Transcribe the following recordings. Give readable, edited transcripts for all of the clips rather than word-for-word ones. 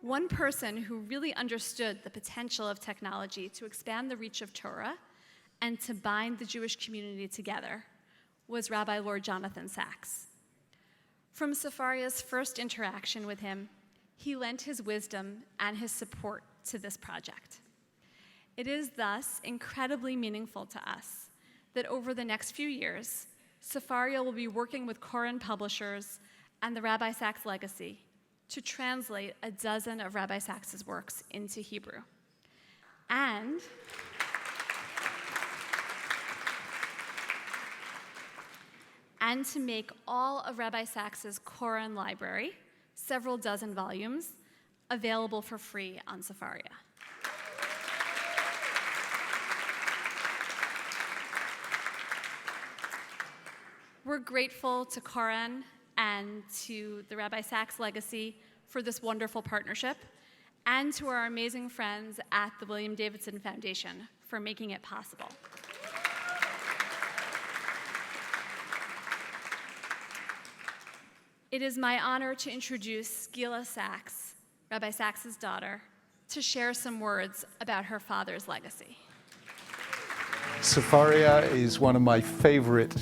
One person who really understood the potential of technology to expand the reach of Torah and to bind the Jewish community together was Rabbi Lord Jonathan Sacks. From Sefaria's first interaction with him, he lent his wisdom and his support to this project. It is thus incredibly meaningful to us that over the next few years, Sefaria will be working with Koren publishers and the Rabbi Sacks legacy to translate a dozen of Rabbi Sacks's works into Hebrew. And to make all of Rabbi Sacks's Koren library, several dozen volumes, available for free on Sefaria. We're grateful to Koren and to the Rabbi Sacks legacy for this wonderful partnership, and to our amazing friends at the William Davidson Foundation for making it possible. It is my honor to introduce Gila Sacks, Rabbi Sacks's daughter, to share some words about her father's legacy. Sefaria is one of my favorite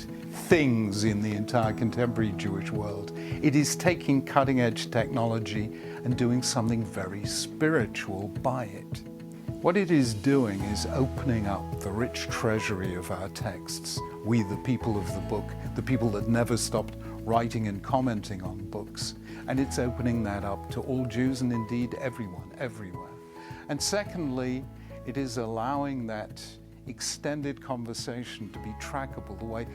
things in the entire contemporary Jewish world. It is taking cutting-edge technology and doing something very spiritual by it. What it is doing is opening up the rich treasury of our texts. We, the people of the book, the people that never stopped writing and commenting on books. And it's opening that up to all Jews and indeed everyone, everywhere. And secondly, it is allowing that extended conversation to be trackable, the way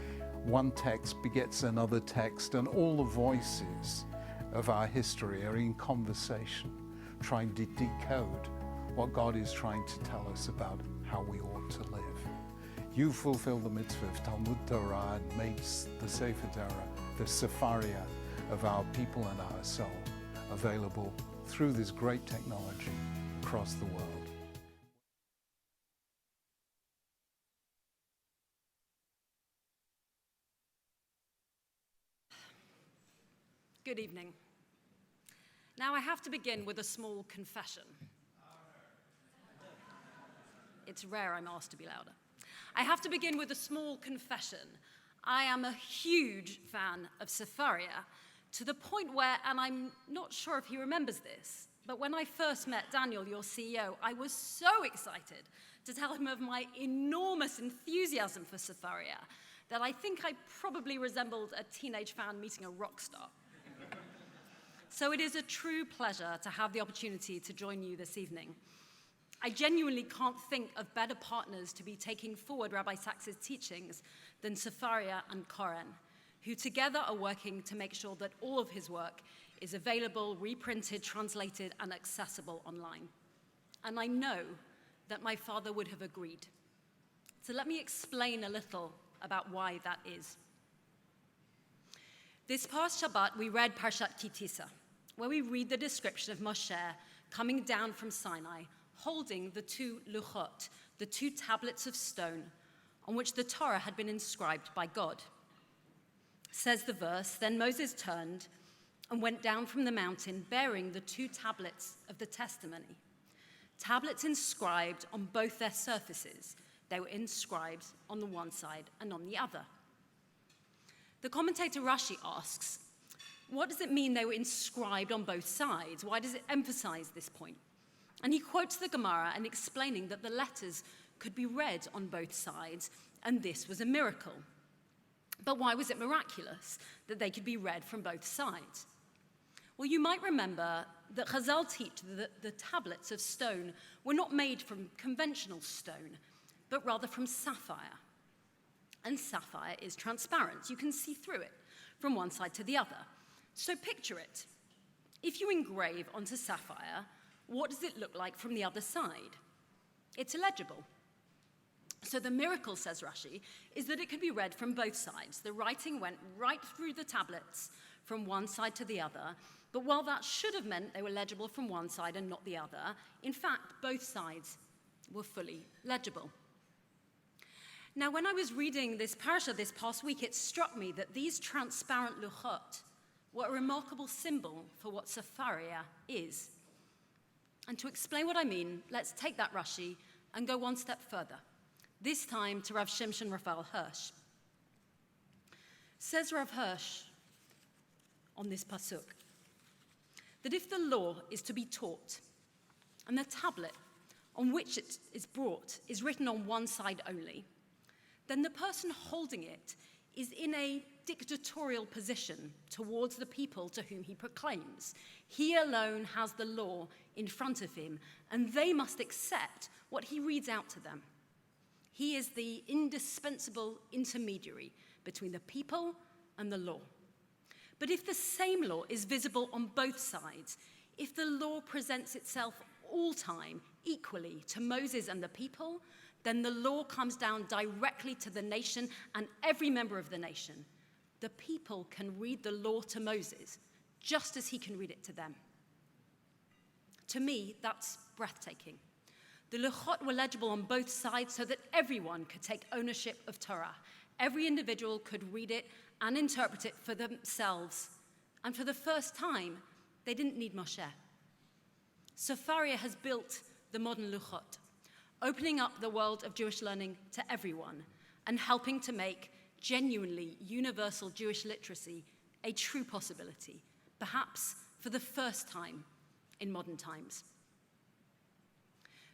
one text begets another text, and all the voices of our history are in conversation, trying to decode what God is trying to tell us about how we ought to live. You fulfill the mitzvah of Talmud Torah and made the Sefer Torah, the Sefaria of our people and our soul, available through this great technology across the world. Good evening. Now I have to begin with a small confession. It's rare I'm asked to be louder. I have to begin with a small confession. I am a huge fan of Sefaria, to the point where, and I'm not sure if he remembers this, but when I first met Daniel, your CEO, I was so excited to tell him of my enormous enthusiasm for Sefaria that I think I probably resembled a teenage fan meeting a rock star. So it is a true pleasure to have the opportunity to join you this evening. I genuinely can't think of better partners to be taking forward Rabbi Sacks's teachings than Sefaria and Koren, who together are working to make sure that all of his work is available, reprinted, translated, and accessible online. And I know that my father would have agreed. So let me explain a little about why that is. This past Shabbat, we read Parshat Ki Tisa, where we read the description of Moshe coming down from Sinai, holding the two luchot, the two tablets of stone, on which the Torah had been inscribed by God. Says the verse, then Moses turned and went down from the mountain bearing the two tablets of the testimony, tablets inscribed on both their surfaces. They were inscribed on the one side and on the other. The commentator Rashi asks, what does it mean they were inscribed on both sides? Why does it emphasize this point? And he quotes the Gemara and explaining that the letters could be read on both sides, and this was a miracle. But why was it miraculous that they could be read from both sides? Well, you might remember that Chazal teach that the tablets of stone were not made from conventional stone, but rather from sapphire. And sapphire is transparent. You can see through it from one side to the other. So picture it. If you engrave onto sapphire, what does it look like from the other side? It's illegible. So the miracle, says Rashi, is that it could be read from both sides. The writing went right through the tablets from one side to the other, but while that should have meant they were legible from one side and not the other, in fact, both sides were fully legible. Now, when I was reading this parasha this past week, it struck me that these transparent luchot were a remarkable symbol for what Sefaria is. And to explain what I mean, let's take that Rashi and go one step further, this time to Rav Shimshon Raphael Hirsch. Says Rav Hirsch on this pasuk, that if the law is to be taught, and the tablet on which it is brought is written on one side only, then the person holding it is in a dictatorial position towards the people to whom he proclaims. He alone has the law in front of him, and they must accept what he reads out to them. He is the indispensable intermediary between the people and the law. But if the same law is visible on both sides, if the law presents itself all time equally to Moses and the people, then the law comes down directly to the nation and every member of the nation. The people can read the law to Moses just as he can read it to them. To me, that's breathtaking. The luchot were legible on both sides so that everyone could take ownership of Torah. Every individual could read it and interpret it for themselves. And for the first time, they didn't need Moshe. Sefaria has built the modern luchot, opening up the world of Jewish learning to everyone and helping to make genuinely universal Jewish literacy a true possibility, perhaps for the first time in modern times.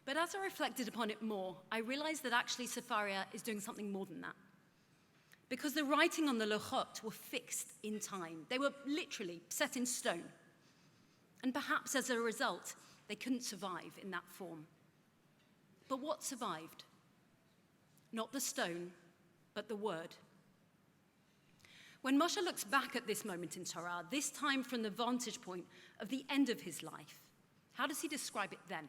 But as I reflected upon it more, I realized that actually Sefaria is doing something more than that. Because the writing on the luchot were fixed in time. They were literally set in stone. And perhaps as a result, they couldn't survive in that form. But what survived? Not the stone, but the word. When Moshe looks back at this moment in Torah, this time from the vantage point of the end of his life, how does he describe it then?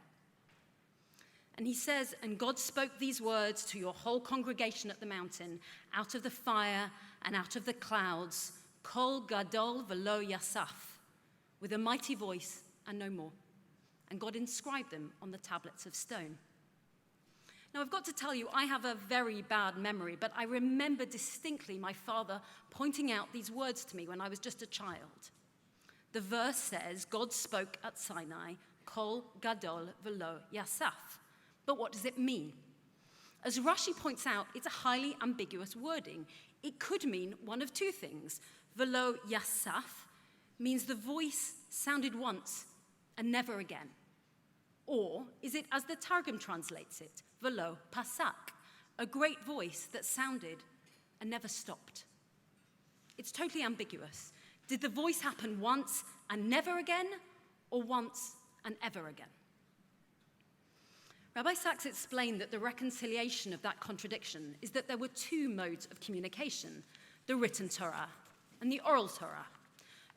And he says, "And God spoke these words to your whole congregation at the mountain, out of the fire and out of the clouds, kol gadol velo yasaf, with a mighty voice and no more. And God inscribed them on the tablets of stone." Now, I've got to tell you, I have a very bad memory, but I remember distinctly my father pointing out these words to me when I was just a child. The verse says, God spoke at Sinai, kol gadol velo yasaf. But what does it mean? As Rashi points out, it's a highly ambiguous wording. It could mean one of two things. Velo yasaf means the voice sounded once and never again. Or is it as the Targum translates it, velo pasak, a great voice that sounded and never stopped? It's totally ambiguous. Did the voice happen once and never again, or once and ever again? Rabbi Sacks explained that the reconciliation of that contradiction is that there were two modes of communication, the written Torah and the oral Torah.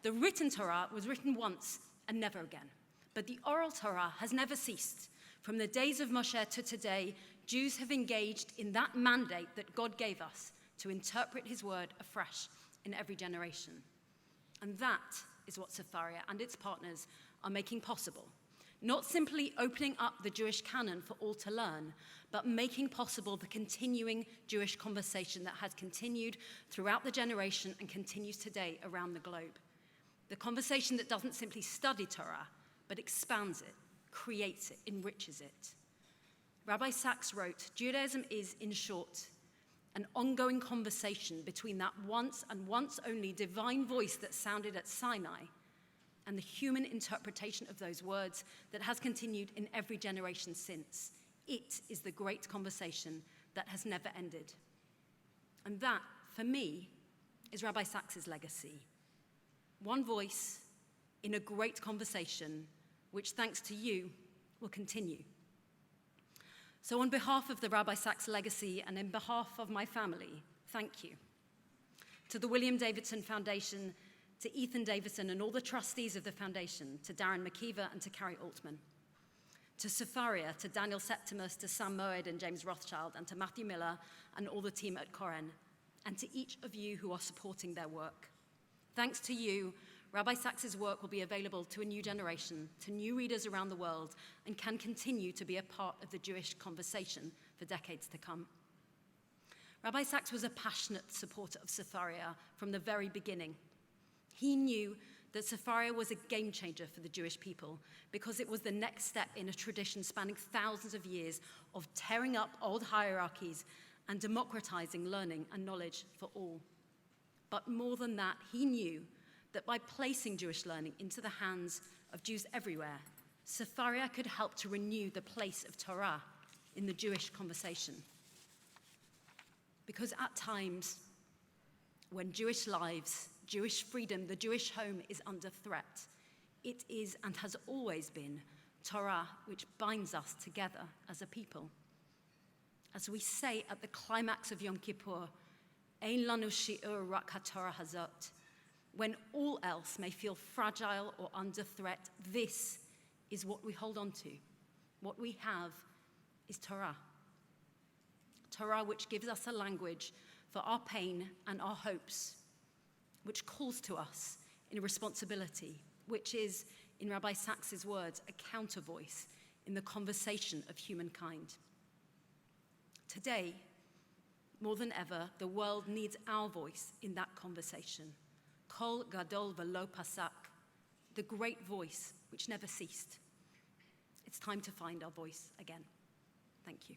The written Torah was written once and never again. But the oral Torah has never ceased. From the days of Moshe to today, Jews have engaged in that mandate that God gave us to interpret his word afresh in every generation. And that is what Sefaria and its partners are making possible. Not simply opening up the Jewish canon for all to learn, but making possible the continuing Jewish conversation that has continued throughout the generation and continues today around the globe. The conversation that doesn't simply study Torah, but expands it, creates it, enriches it. Rabbi Sacks wrote, Judaism is, in short, an ongoing conversation between that once and once only divine voice that sounded at Sinai and the human interpretation of those words that has continued in every generation since. It is the great conversation that has never ended. And that, for me, is Rabbi Sacks' legacy. One voice in a great conversation, which, thanks to you, will continue. So on behalf of the Rabbi Sacks legacy and in behalf of my family, thank you. To the William Davidson Foundation, to Ethan Davidson and all the trustees of the foundation, to Darren McKeever and to Carrie Altman. To Sefaria, to Daniel Septimus, to Sam Moed and James Rothschild, and to Matthew Miller and all the team at Koren, and to each of you who are supporting their work. Thanks to you, Rabbi Sacks' work will be available to a new generation, to new readers around the world, and can continue to be a part of the Jewish conversation for decades to come. Rabbi Sacks was a passionate supporter of Sefaria from the very beginning. He knew that Sefaria was a game changer for the Jewish people because it was the next step in a tradition spanning thousands of years of tearing up old hierarchies and democratizing learning and knowledge for all. But more than that, he knew that by placing Jewish learning into the hands of Jews everywhere, Sefaria could help to renew the place of Torah in the Jewish conversation. Because at times, when Jewish lives, Jewish freedom, the Jewish home is under threat, it is and has always been Torah which binds us together as a people. As we say at the climax of Yom Kippur, Ein lanu shi'ur rak haTorah hazot, when all else may feel fragile or under threat, this is what we hold on to. What we have is Torah. Torah which gives us a language for our pain and our hopes, which calls to us in responsibility, which is, in Rabbi Sacks' words, a counter voice in the conversation of humankind. Today, more than ever, the world needs our voice in that conversation. Kol gadol velo pasak, the great voice which never ceased. It's time to find our voice again. Thank you.